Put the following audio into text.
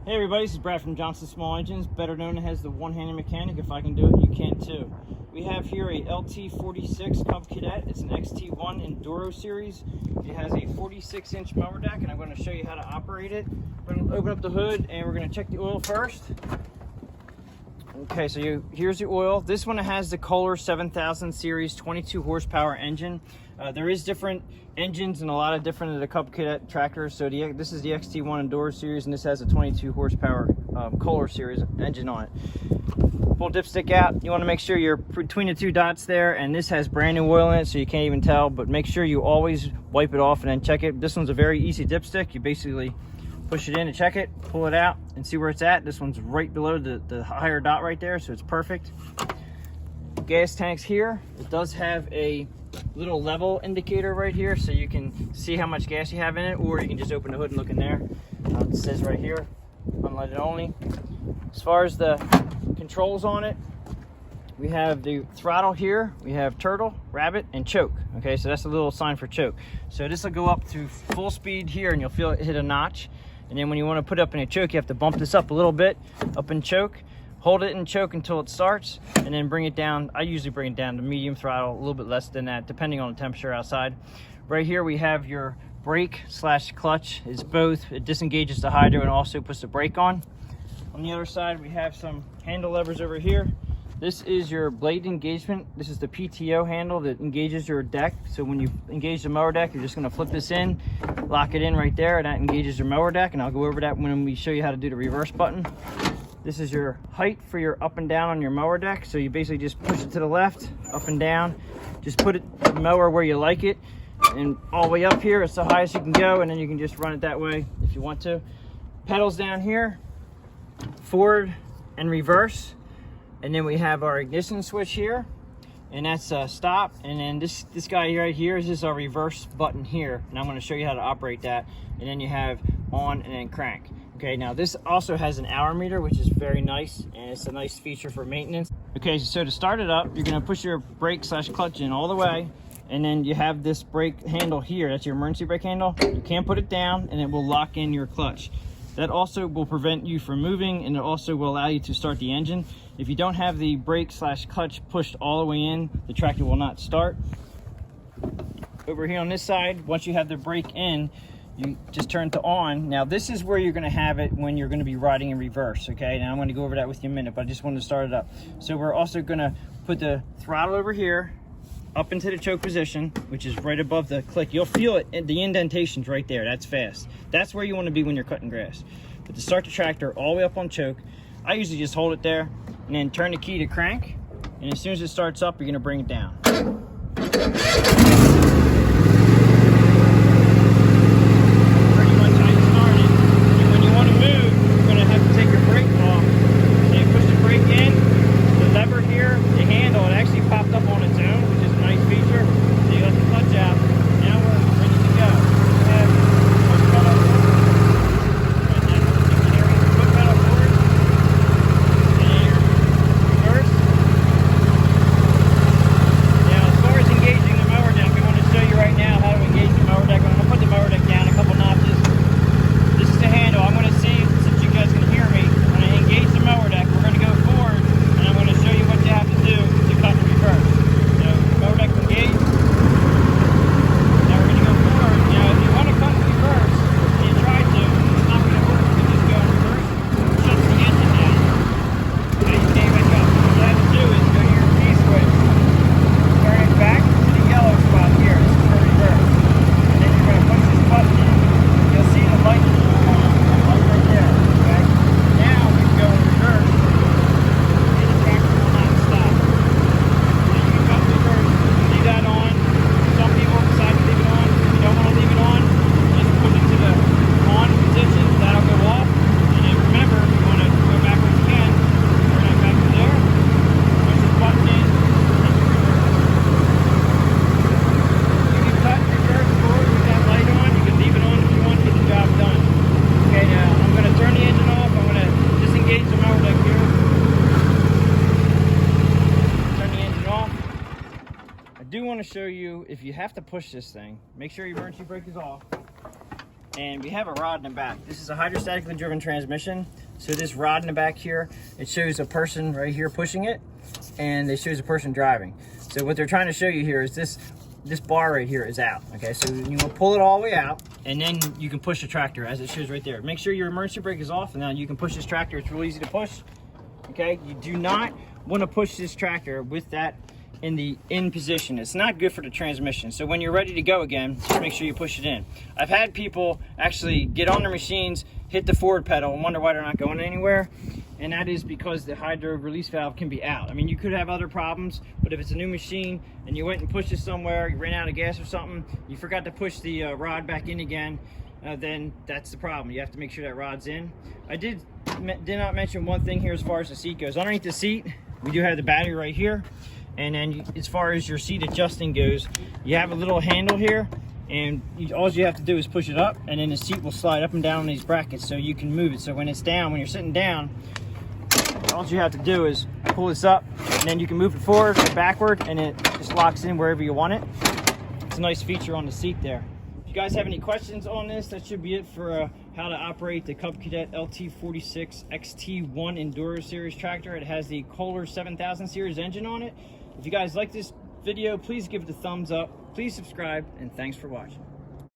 Hey everybody, this is Brad from Johnson Small Engines, better known as the one-handed mechanic. If I can do it, you can too. We have here a LT46 Cub Cadet. It's an XT1 Enduro series. It has a 46-inch mower deck, and I'm going to show you how to operate it. We're going to open up the hood, and we're going to check the oil first. Okay, so here's the oil. This one has the Kohler 7000 series 22 horsepower engine. There is different engines and a lot of different of the Cub Cadet tractors. So this is the XT1 Enduro series, and this has a 22 horsepower Kohler series engine on it. Pull dipstick out. You want to make sure you're between the two dots there, and this has brand new oil in it, so you can't even tell, but make sure you always wipe it off and then check it. This one's a very easy dipstick. You basically push it in and check it, pull it out, and see where it's at. This one's right below the higher dot right there, so it's perfect. Gas tanks here. It does have a little level indicator right here, so you can see how much gas you have in it, or you can just open the hood and look in there. It says right here, unleaded only. As far as the controls on it, we have the throttle here. We have turtle, rabbit, and choke. Okay, so that's a little sign for choke. So this will go up to full speed here, and you'll feel it hit a notch. And then when you want to put up in a choke, you have to bump this up a little bit, up in choke, hold it in choke until it starts, and then bring it down. I usually bring it down to medium throttle, a little bit less than that, depending on the temperature outside. Right here we have your brake slash clutch. It's both. It disengages the hydro and also puts the brake on. On the other side, we have some handle levers over here. This is your blade engagement. This is the PTO handle that engages your deck. So when you engage the mower deck, you're just gonna flip this in, lock it in right there, and that engages your mower deck. And I'll go over that when we show you how to do the reverse button. This is your height for your up and down on your mower deck. So you basically just push it to the left, up and down. Just put the mower where you like it. And all the way up here, it's the highest you can go, and then you can just run it that way if you want to. Pedals down here, forward and reverse. And then we have our ignition switch here, and that's stop. And then this guy right here is just our reverse button here, and I'm going to show you how to operate that. And then you have on and then crank. Okay, now this also has an hour meter, which is very nice, and it's a nice feature for maintenance. Okay, so to start it up, you're going to push your brake slash clutch in all the way, and then you have this brake handle here. That's your emergency brake handle. You can't put it down, and it will lock in your clutch. That also will prevent you from moving, and it also will allow you to start the engine. If you don't have the brake slash clutch pushed all the way in, the tractor will not start. Over here on this side, once you have the brake in, you just turn to on. Now this is where you're gonna have it when you're gonna be riding in reverse, okay? Now I'm gonna go over that with you in a minute, but I just wanted to start it up. So we're also gonna put the throttle over here, up into the choke position, which is right above the click. You'll feel it, the indentations right there. That's fast. That's where you want to be when you're cutting grass. But to start the tractor all the way up on choke, I usually just hold it there and then turn the key to crank. And as soon as it starts up, you're going to bring it down. Pretty much how you start it. And when you want to move, you're going to have to take your brake off. So you push the brake in, the lever here, the handle, it actually popped up on its own, which is a nice feature. So you let the clutch out. Now we're ready to go. We have foot pedal forward, and reverse. Now as far as engaging the mower deck, I want to show you right now how to engage the mower deck. I'm going to put the mower deck down a couple notches. This is the handle. I'm going to see, since you guys can hear me, when I engage the mower deck, we're going to go forward, and I'm going to show you what you have to do to cut and reverse. So mower deck engaged. Now we're going to go forward. Now if you want to cut and reverse, and you try to, it's not going to work. You just go in reverse, shut the engine down. Now you can't wake up. What you have to do is go to your key switch, turn it back to the yellow spot here. This is for reverse. And then you're going to push this button in. You'll see the light is on, light right there. Okay? Now we can go in reverse. And the tractor will not stop. Then you can cut reverse. Leave that on. Some people decide to leave it on. If you don't want to leave it on, just put it to the on position. That'll go off. And then remember, if you want to go back when you can, turn it back to there. Push this button in. And you reverse. You can cut reverse forward with that light on. You can leave it on if you want to get the job done. Okay, now I'm going to turn the engine off. I'm going to disengage the mower deck here. Turn the engine off. I do want to show you, if you have to push this thing, make sure your emergency brake is off. and we have a rod in the back. This is a hydrostatically driven transmission. So this rod in the back here, it shows a person right here pushing it, and it shows a person driving. So what they're trying to show you here is this bar right here is out. Okay, so you will pull it all the way out, and then you can push the tractor as it shows right there. Make sure your emergency brake is off, and now you can push this tractor. It's real easy to push. Okay, you do not want to push this tractor with that in the in position. It's not good for the transmission. So when you're ready to go again, just make sure you push it in. I've had people actually get on their machines, hit the forward pedal, and wonder why they're not going anywhere. And that is because the hydro release valve can be out. I mean, you could have other problems, but if it's a new machine and you went and pushed it somewhere, you ran out of gas or something, you forgot to push the rod back in again, then that's the problem. You have to make sure that rod's in. I did not mention one thing here as far as the seat goes. Underneath the seat, we do have the battery right here. And then as far as your seat adjusting goes, you have a little handle here, and all you have to do is push it up, and then the seat will slide up and down on these brackets so you can move it. So when it's down, when you're sitting down, all you have to do is pull this up, and then you can move it forward or backward, and it just locks in wherever you want it. It's a nice feature on the seat there. If you guys have any questions on this, that should be it for how to operate the Cub Cadet LT46 XT1 Enduro Series tractor. It has the Kohler 7000 series engine on it. If you guys like this video, please give it a thumbs up, please subscribe, and thanks for watching.